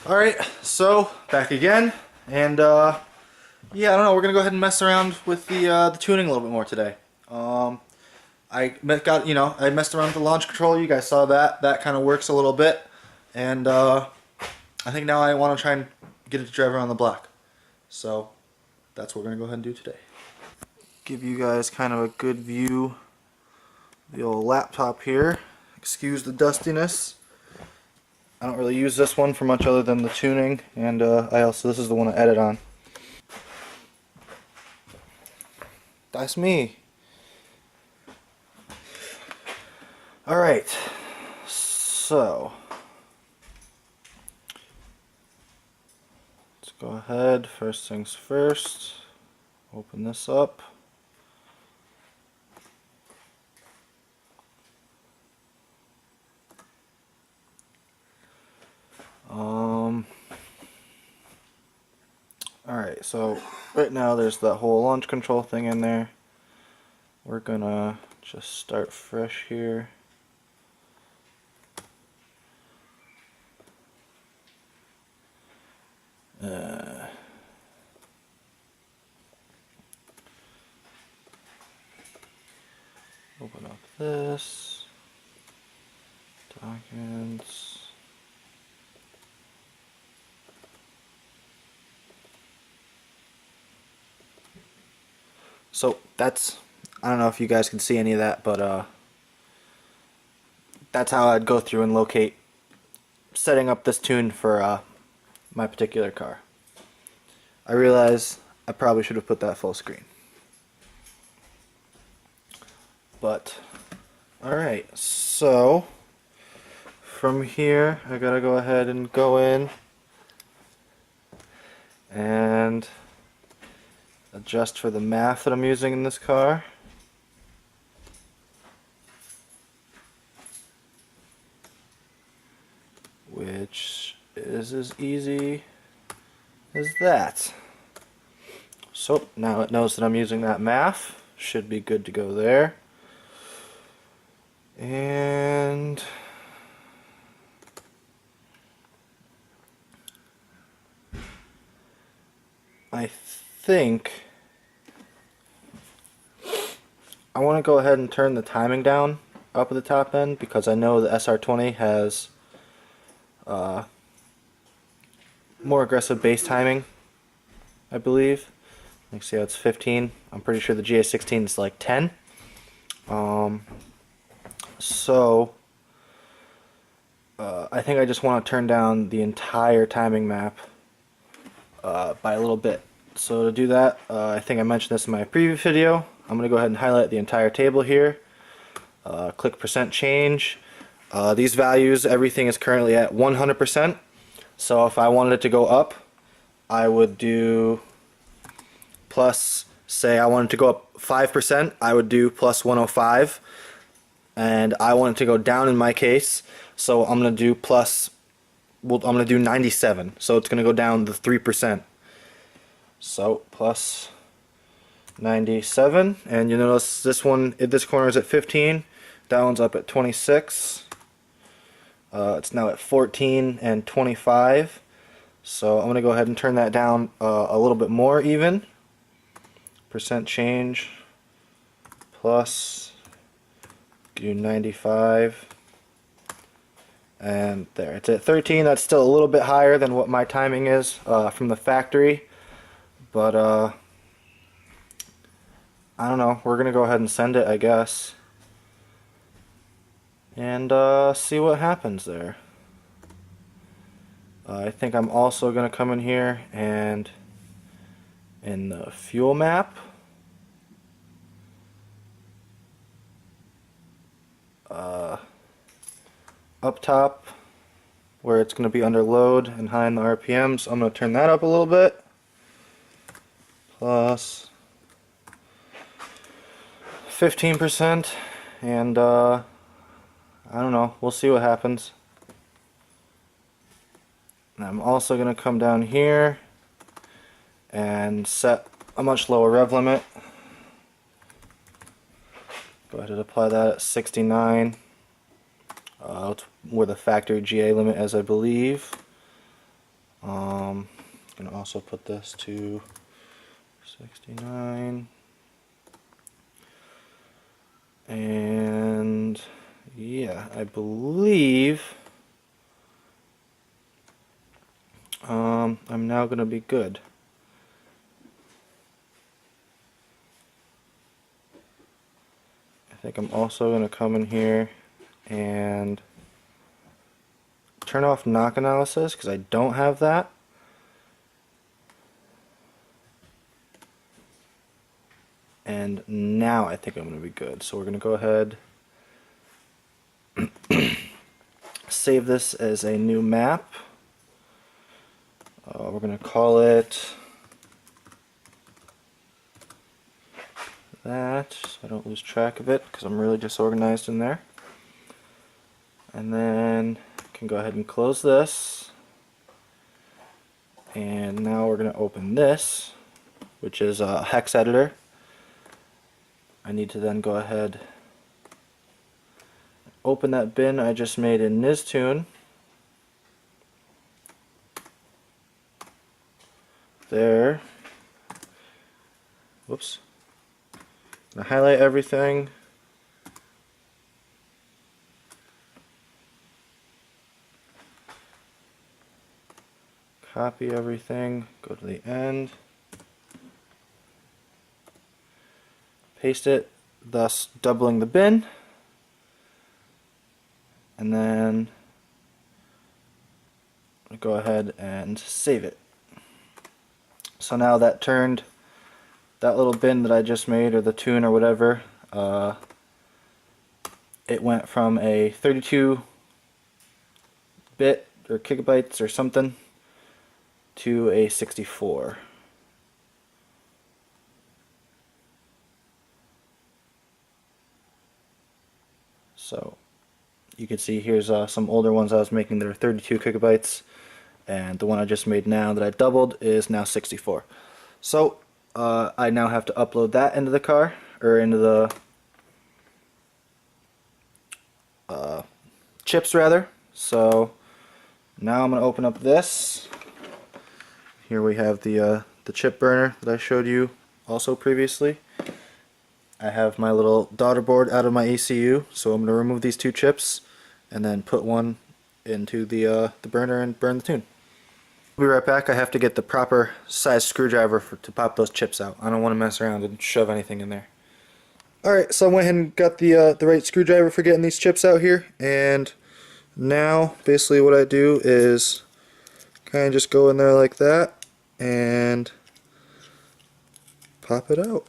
Alright, so back again, and yeah, I don't know, we're gonna go ahead and mess around with the tuning a little bit more today. I messed around with the launch control. You guys saw that. That kind of works a little bit, and I think now I want to try and get it to drive around the block. So that's what we're gonna go ahead and do today. Give you guys kind of a good view of the old laptop here. Excuse the dustiness. I don't really use this one for much other than the tuning, and this is the one I edit on. That's me. Alright, so let's go ahead, first things first, open this up. Alright, so right now there's that whole launch control thing in there. We're gonna just start fresh here. Open up this, documents. So that's, I don't know if you guys can see any of that, but that's how I'd go through and locate setting up this tune for my particular car. I realize I probably should have put that full screen. But, alright, so from here I gotta go ahead and go in and adjust for the math that I'm using in this car. Which is as easy as that. So now it knows that I'm using that math. Should be good to go there. And I think I want to go ahead and turn the timing down up at the top end, because I know the SR20 has more aggressive bass timing, I believe. You can see how it's 15. I'm pretty sure the GA16 is like 10. I think I just want to turn down the entire timing map by a little bit. So to do that, I think I mentioned this in my previous video. I'm going to go ahead and highlight the entire table here. Click percent change. These values, everything is currently at 100%. So if I wanted it to go up, I would do plus, say I wanted to go up 5%, I would do plus 105. And I want it to go down in my case, so I'm going to do I'm going to do 97. So it's going to go down the 3%. So plus 97, and you notice this corner is at 15, that one's up at 26. It's now at 14 and 25. So I'm going to go ahead and turn that down a little bit more even. Percent change plus, do 95, and there, it's at 13. That's still a little bit higher than what my timing is from the factory, but I don't know, we're gonna go ahead and send it, I guess, and see what happens there. I think I'm also gonna come in here and in the fuel map, up top where it's going to be under load and high in the RPMs, I'm going to turn that up a little bit. Plus 15%, and I don't know, we'll see what happens. And I'm also going to come down here and set a much lower rev limit. Go ahead and apply that at 69. It's where the factory GA limit is, I believe. Gonna also put this to 69, and yeah, I believe I'm now gonna be good. I think I'm also gonna come in here and turn off knock analysis because I don't have that. And now I think I'm going to be good. So we're going to go ahead, save this as a new map. We're going to call it that, so I don't lose track of it because I'm really disorganized in there. And then I can go ahead and close this. And now we're going to open this, which is a hex editor. I need to then go ahead, open that bin I just made in Nizztoon. There. Whoops. I'm gonna highlight everything. Copy everything, go to the end. Paste it, thus doubling the bin, and then go ahead and save it. So now that turned that little bin that I just made, or the tune or whatever, it went from a 32-bit or gigabytes or something to a 64. So you can see here's some older ones I was making that are 32 gigabytes, and the one I just made now that I doubled is now 64. So I now have to upload that into the car, or into the chips rather. So now I'm going to open up this. Here we have the chip burner that I showed you also previously. I have my little daughter board out of my ECU, so I'm going to remove these two chips and then put one into the burner and burn the tune. We'll be right back. I have to get the proper size screwdriver to pop those chips out. I don't want to mess around and shove anything in there. Alright, so I went ahead and got the right screwdriver for getting these chips out here, and now basically what I do is kind of just go in there like that and pop it out.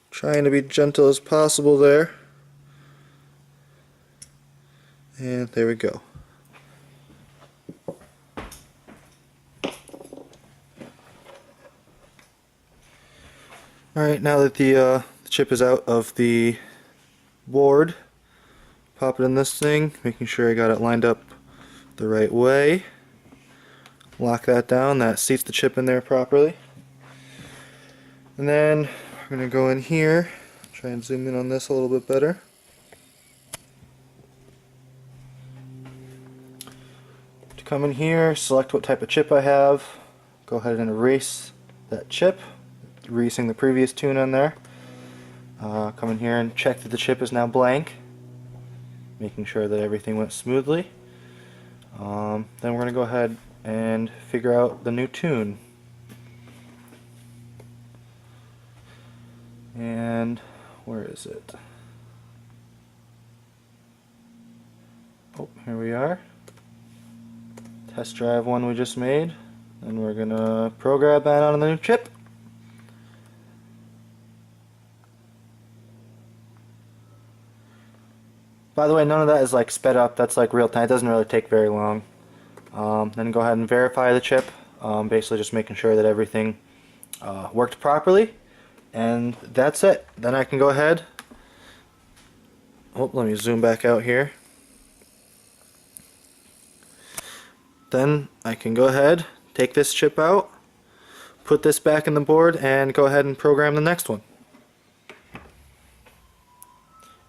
Trying to be gentle as possible there. And there we go. Alright, now that the chip is out of the board, pop it in this thing, making sure I got it lined up the right way. Lock that down, that seats the chip in there properly. And then we're going to go in here, try and zoom in on this a little bit better. To come in here, select what type of chip I have, go ahead and erase that chip, erasing the previous tune on there. Come in here and check that the chip is now blank, making sure that everything went smoothly. Then we're going to go ahead and figure out the new tune. And where is it? Oh, here we are. Test drive one we just made. And we're gonna program that on the new chip. By the way, none of that is like sped up. That's like real time. It doesn't really take very long. Then go ahead and verify the chip. Basically just making sure that everything worked properly. And that's it. Then I can go ahead. Oh, let me zoom back out here. Then I can go ahead, take this chip out, put this back in the board, and go ahead and program the next one.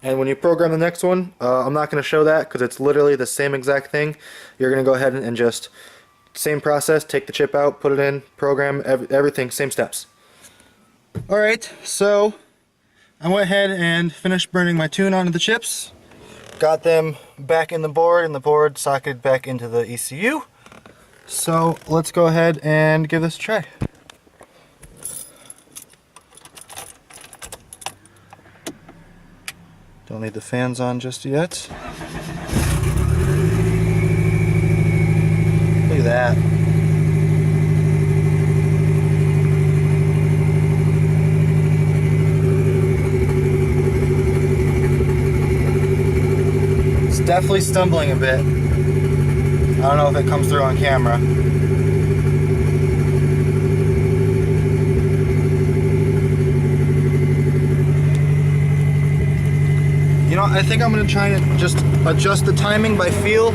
And when you program the next one, I'm not going to show that because it's literally the same exact thing. You're going to go ahead and just same process, take the chip out, put it in, program, everything, same steps. Alright, so I went ahead and finished burning my tune onto the chips. Got them back in the board, and the board socketed back into the ECU. So let's go ahead and give this a try. Don't need the fans on just yet. Look at that. It's definitely stumbling a bit. I don't know if it comes through on camera. You know, I think I'm going to try and just adjust the timing by feel,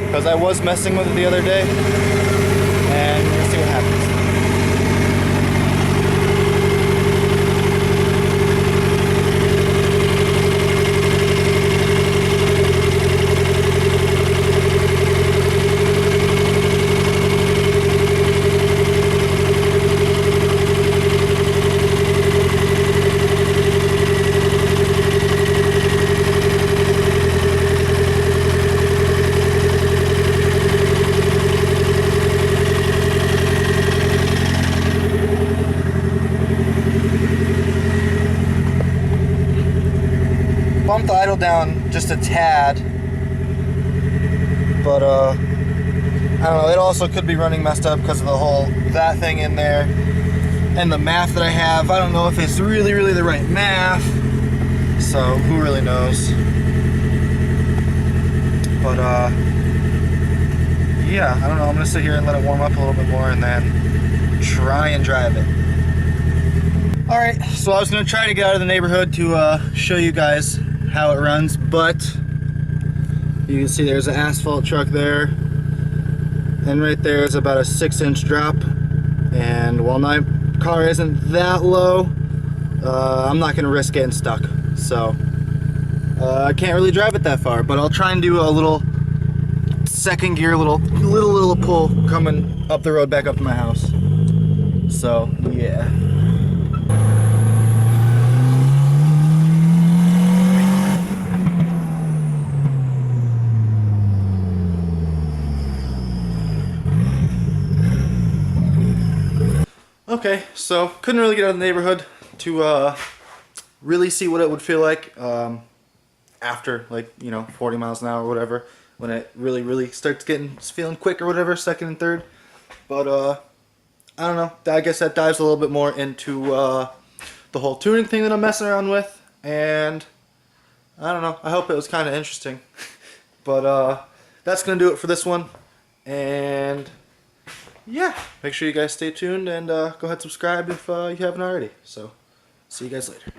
because I was messing with it the other day, and we'll see what happens. Bumped the idle down just a tad, but I don't know, it also could be running messed up because of the whole that thing in there and the math that I have. I don't know if it's really the right math, so who really knows. But yeah, I don't know, I'm gonna sit here and let it warm up a little bit more and then try and drive it. Alright, so I was gonna try to get out of the neighborhood to show you guys how it runs, but you can see there's an asphalt truck there, and right there is about a 6-inch drop, and while my car isn't that low, I'm not going to risk getting stuck, so I can't really drive it that far, but I'll try and do a little second gear, little pull coming up the road back up to my house. So yeah. Okay, so couldn't really get out of the neighborhood to really see what it would feel like after, like, you know, 40 miles an hour or whatever, when it really starts feeling quick or whatever, second and third. But I don't know, I guess that dives a little bit more into the whole tuning thing that I'm messing around with, and I don't know, I hope it was kind of interesting. But that's gonna do it for this one, and yeah, make sure you guys stay tuned and go ahead and subscribe if you haven't already. So, see you guys later.